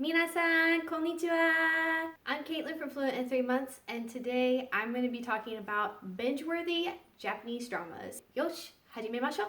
Minasan, konnichiwa! I'm Caitlin from Fluent in 3 Months, and today I'm going to be talking about binge-worthy Japanese dramas. Yoshi, hajimemashou!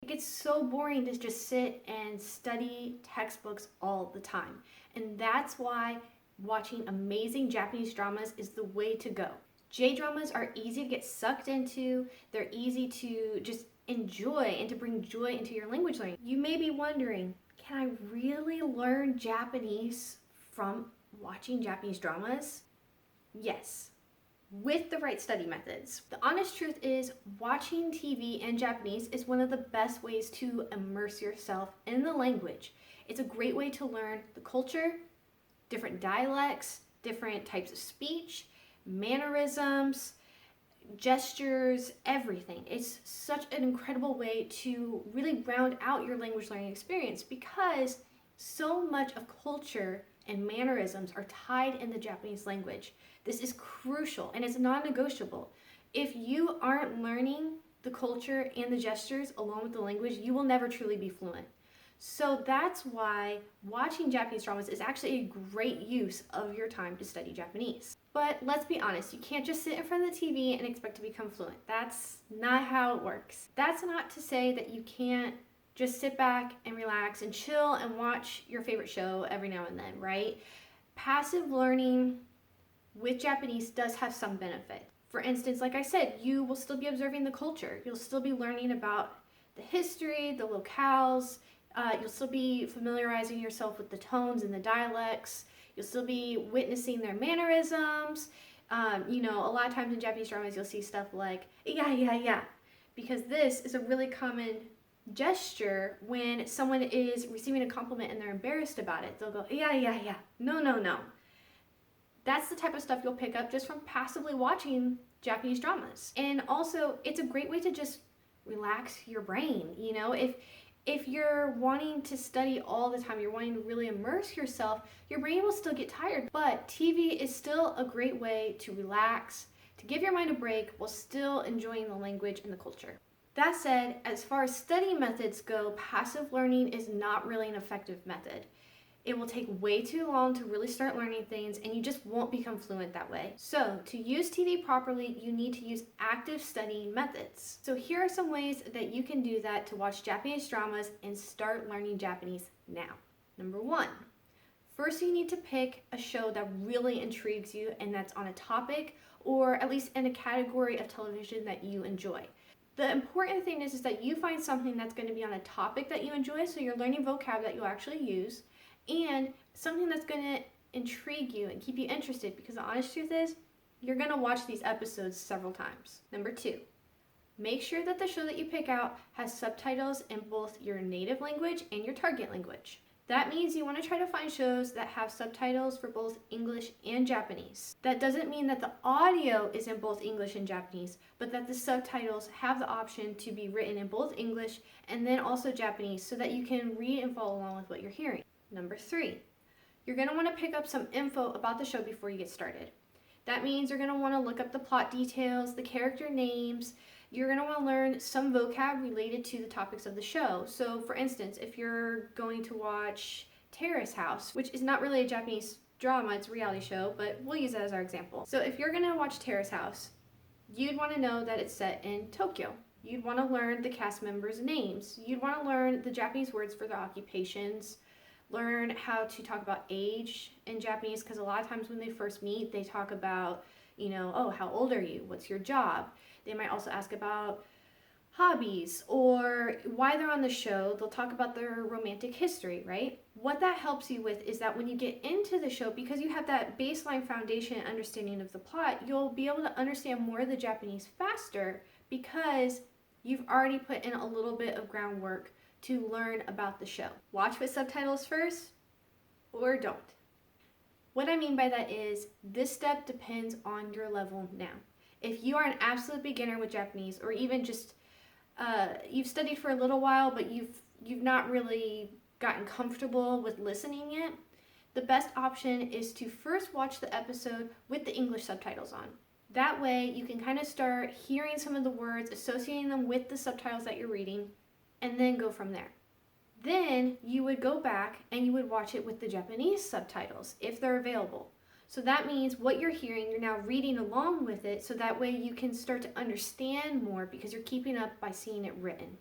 It gets so boring to just sit and study textbooks all the time, and that's why watching amazing Japanese dramas is the way to go. J-dramas are easy to get sucked into, they're easy to just enjoy and to bring joy into your language learning. You may be wondering, can I really learn Japanese from watching Japanese dramas? Yes, with the right study methods. The honest truth is, watching TV in Japanese is one of the best ways to immerse yourself in the language. It's a great way to learn the culture, different dialects, different types of speech, mannerisms, gestures, everything. It's such an incredible way to really round out your language learning experience because so much of culture and mannerisms are tied in the Japanese language. This is crucial and it's non-negotiable. If you aren't learning the culture and the gestures along with the language, you will never truly be fluent. So that's why watching Japanese dramas is actually a great use of your time to study Japanese. But let's be honest, you can't just sit in front of the TV and expect to become fluent. That's not how it works. That's not to say that you can't just sit back and relax and chill and watch your favorite show every now and then, right? Passive learning with Japanese does have some benefit. For instance, like I said, you will still be observing the culture. You'll still be learning about the history, the locales. You'll still be familiarizing yourself with the tones and the dialects. You'll still be witnessing their mannerisms. A lot of times in Japanese dramas, you'll see stuff like, yeah, because this is a really common gesture when someone is receiving a compliment and they're embarrassed about it. They'll go, yeah, no. That's the type of stuff you'll pick up just from passively watching Japanese dramas. And also, it's a great way to just relax your brain. If you're wanting to study all the time, you're wanting to really immerse yourself, your brain will still get tired. But TV is still a great way to relax, to give your mind a break while still enjoying the language and the culture. That said, as far as study methods go, passive learning is not really an effective method. It will take way too long to really start learning things and you just won't become fluent that way. So to use TV properly, you need to use active studying methods. So here are some ways that you can do that to watch Japanese dramas and start learning Japanese now. Number 1, first you need to pick a show that really intrigues you and that's on a topic or at least in a category of television that you enjoy. The important thing is that you find something that's going to be on a topic that you enjoy, so you're learning vocab that you'll actually use, and something that's going to intrigue you and keep you interested, because the honest truth is, you're going to watch these episodes several times. Number 2, make sure that the show that you pick out has subtitles in both your native language and your target language. That means you want to try to find shows that have subtitles for both English and Japanese. That doesn't mean that the audio is in both English and Japanese, but that the subtitles have the option to be written in both English and then also Japanese so that you can read and follow along with what you're hearing. Number 3, you're going to want to pick up some info about the show before you get started. That means you're going to want to look up the plot details, the character names. You're going to want to learn some vocab related to the topics of the show. So for instance, if you're going to watch Terrace House, which is not really a Japanese drama, it's a reality show, but we'll use that as our example. So if you're going to watch Terrace House, you'd want to know that it's set in Tokyo. You'd want to learn the cast members' names. You'd want to learn the Japanese words for their occupations, learn how to talk about age in Japanese, because a lot of times when they first meet, they talk about, how old are you? What's your job? They might also ask about hobbies or why they're on the show. They'll talk about their romantic history, right? What that helps you with is that when you get into the show, because you have that baseline foundation and understanding of the plot, you'll be able to understand more of the Japanese faster because you've already put in a little bit of groundwork to learn about the show. Watch with subtitles first or don't. What I mean by that is this step depends on your level now. If you are an absolute beginner with Japanese, or even just you've studied for a little while but you've not really gotten comfortable with listening yet, the best option is to first watch the episode with the English subtitles on. That way you can kind of start hearing some of the words, associating them with the subtitles that you're reading, and then go from there. Then you would go back and you would watch it with the Japanese subtitles if they're available. So that means what you're hearing, you're now reading along with it, so that way you can start to understand more because you're keeping up by seeing it written.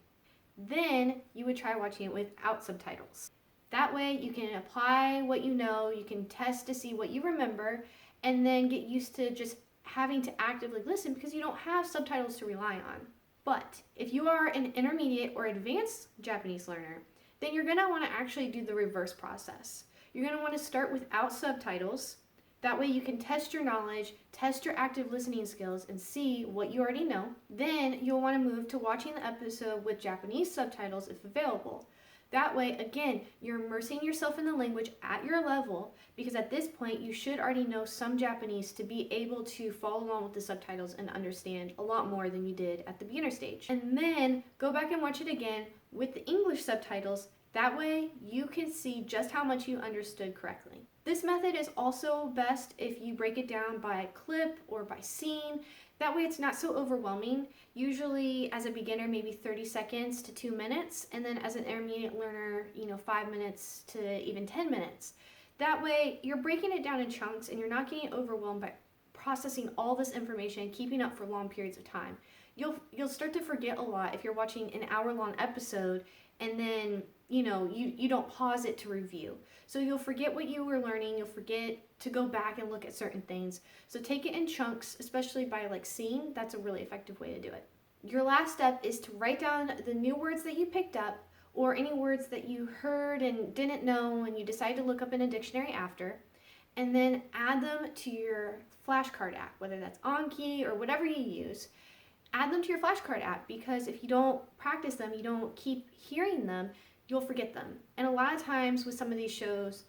Then you would try watching it without subtitles. That way you can apply what you know, you can test to see what you remember, and then get used to just having to actively listen because you don't have subtitles to rely on. But if you are an intermediate or advanced Japanese learner, then you're going to want to actually do the reverse process. You're going to want to start without subtitles. That way you can test your knowledge, test your active listening skills, and see what you already know. Then you'll want to move to watching the episode with Japanese subtitles if available. That way, again, you're immersing yourself in the language at your level, because at this point you should already know some Japanese to be able to follow along with the subtitles and understand a lot more than you did at the beginner stage. And then go back and watch it again with the English subtitles. That way you can see just how much you understood correctly. This method is also best if you break it down by clip or by scene. That way it's not so overwhelming. Usually as a beginner, maybe 30 seconds to 2 minutes, and then as an intermediate learner, 5 minutes to even 10 minutes. That way you're breaking it down in chunks and you're not getting overwhelmed by processing all this information, keeping up for long periods of time. You'll start to forget a lot if you're watching an hour-long episode and then you don't pause it to review. So you'll forget what you were learning, you'll forget to go back and look at certain things. So take it in chunks, especially by scene. That's a really effective way to do it. Your last step is to write down the new words that you picked up, or any words that you heard and didn't know and you decide to look up in a dictionary after, and then add them to your flashcard app, whether that's Anki or whatever you use. Add them to your flashcard app, because if you don't practice them, you don't keep hearing them, you'll forget them. And a lot of times with some of these shows,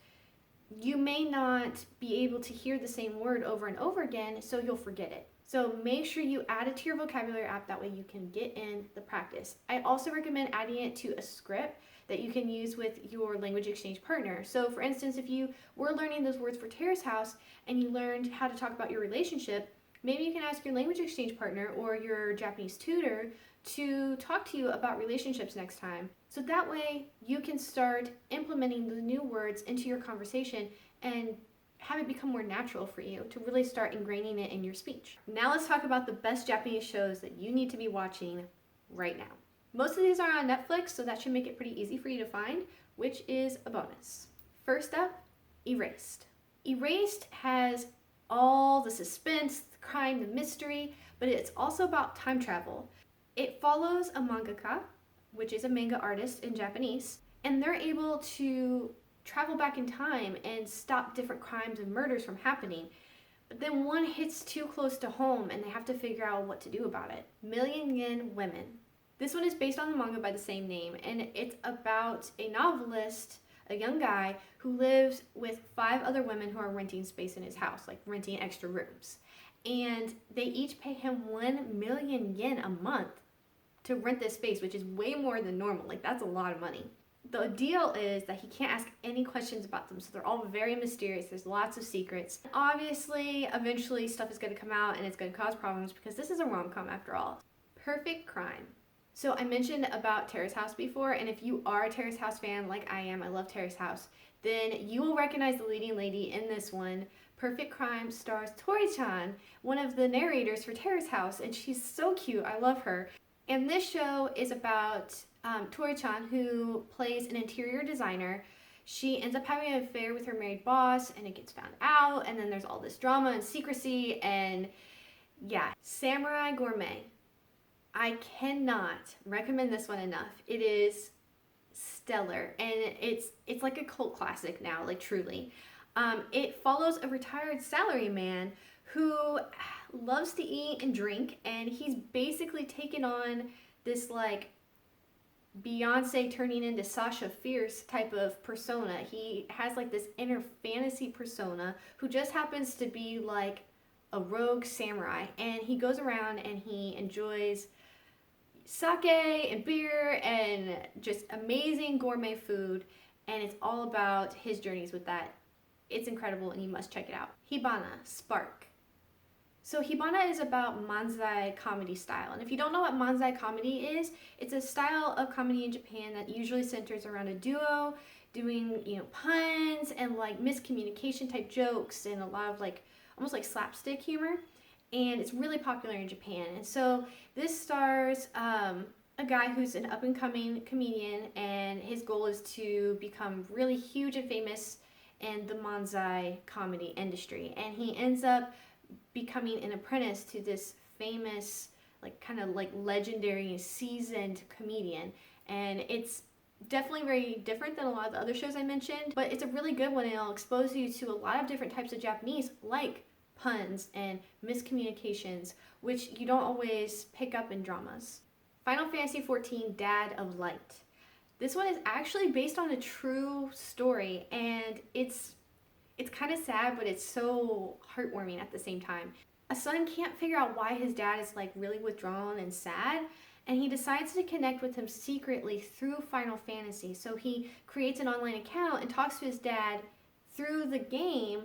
you may not be able to hear the same word over and over again, so you'll forget it. So make sure you add it to your vocabulary app, that way you can get in the practice. I also recommend adding it to a script that you can use with your language exchange partner. So for instance, if you were learning those words for Terrace House and you learned how to talk about your relationship, maybe you can ask your language exchange partner or your Japanese tutor to talk to you about relationships next time. So that way you can start implementing the new words into your conversation and have it become more natural for you to really start ingraining it in your speech. Now let's talk about the best Japanese shows that you need to be watching right now. Most of these are on Netflix, so that should make it pretty easy for you to find, which is a bonus. First up, Erased. Erased has all the suspense, the crime, the mystery, but it's also about time travel. It follows a mangaka, which is a manga artist in Japanese, and they're able to travel back in time and stop different crimes and murders from happening. But then one hits too close to home and they have to figure out what to do about it. Million Yen Women. This one is based on the manga by the same name, and it's about a novelist, a young guy, who lives with 5 other women who are renting space in his house, renting extra rooms. And they each pay him 1 million yen a month to rent this space, which is way more than normal. That's a lot of money. The deal is that he can't ask any questions about them, so they're all very mysterious. There's lots of secrets. Obviously, eventually stuff is going to come out and it's going to cause problems, because this is a rom-com after all. Perfect Crime. So I mentioned about Terrace House before, and if you are a Terrace House fan like I am, I love Terrace House, then you will recognize the leading lady in this one. Perfect Crime stars Tori-chan, one of the narrators for Terrace House, and she's so cute. I love her. And this show is about Tori-chan, who plays an interior designer. She ends up having an affair with her married boss, and it gets found out, and then there's all this drama and secrecy, and yeah. Samurai Gourmet. I cannot recommend this one enough. It is stellar, and it's like a cult classic now, truly. It follows a retired salaryman who loves to eat and drink, and he's basically taken on this Beyonce turning into Sasha Fierce type of persona. He has this inner fantasy persona who just happens to be a rogue samurai, and he goes around and he enjoys sake and beer and just amazing gourmet food, and it's all about his journeys with that. It's incredible and you must check it out. Hibana, Spark. So Hibana is about manzai comedy style. And if you don't know what manzai comedy is, it's a style of comedy in Japan that usually centers around a duo doing, puns and like miscommunication type jokes and a lot of like almost like slapstick humor. And it's really popular in Japan. And so this stars a guy who's an up and coming comedian, and his goal is to become really huge and famous in the manzai comedy industry. And he ends up becoming an apprentice to this famous, like kind of like legendary seasoned comedian. And it's definitely very different than a lot of the other shows I mentioned, but it's a really good one, and it'll expose you to a lot of different types of Japanese, like puns and miscommunications, which you don't always pick up in dramas. Final Fantasy XIV Dad of Light. This one is actually based on a true story, and it's kind of sad, but it's so heartwarming at the same time. A son can't figure out why his dad is like really withdrawn and sad, and he decides to connect with him secretly through Final Fantasy. So he creates an online account and talks to his dad through the game,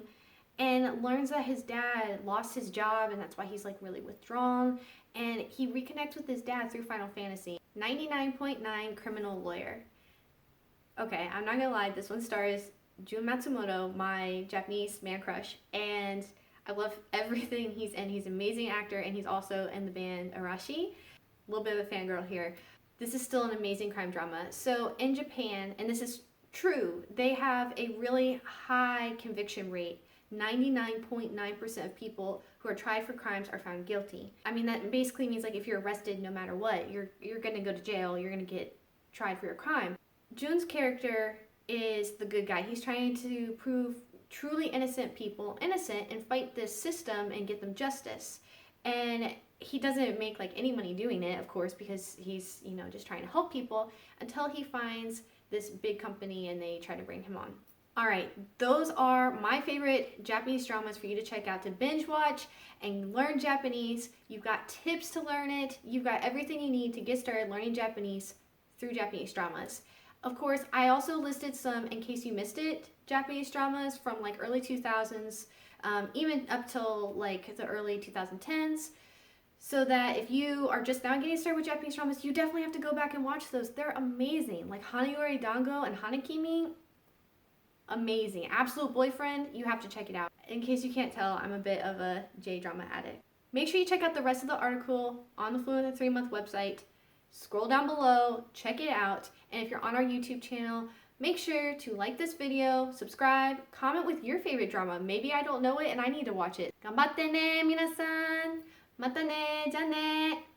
and learns that his dad lost his job, and that's why he's like really withdrawn. And he reconnects with his dad through Final Fantasy. 99.9 Criminal Lawyer. Okay, I'm not gonna lie, this one stars Jun Matsumoto, my Japanese man crush, and I love everything he's in. He's an amazing actor, and he's also in the band Arashi. A little bit of a fangirl here. This is still an amazing crime drama. So in Japan, and this is true, they have a really high conviction rate. 99.9% of people who are tried for crimes are found guilty. I mean, that basically means like if you're arrested, no matter what, you're gonna go to jail, you're gonna get tried for your crime. Jun's character is the good guy. He's trying to prove truly innocent people innocent and fight this system and get them justice. And he doesn't make like any money doing it, of course, because he's, just trying to help people, until he finds this big company and they try to bring him on. All right, those are my favorite Japanese dramas for you to check out, to binge watch and learn Japanese. You've got tips to learn it. You've got everything you need to get started learning Japanese through Japanese dramas. Of course, I also listed some, in case you missed it, Japanese dramas from like early 2000s, even up till like the early 2010s. So that if you are just now getting started with Japanese dramas, you definitely have to go back and watch those. They're amazing. Like Hanayori Dango and Hanakimi, amazing. Absolute Boyfriend, you have to check it out. In case you can't tell, I'm a bit of a J-drama addict. Make sure you check out the rest of the article on the Fluent in 3-Month website. Scroll down below, check it out, and if you're on our YouTube channel, make sure to like this video, subscribe, comment with your favorite drama. Maybe I don't know it and I need to watch it. 頑張ってね、皆さん。またね、じゃあね。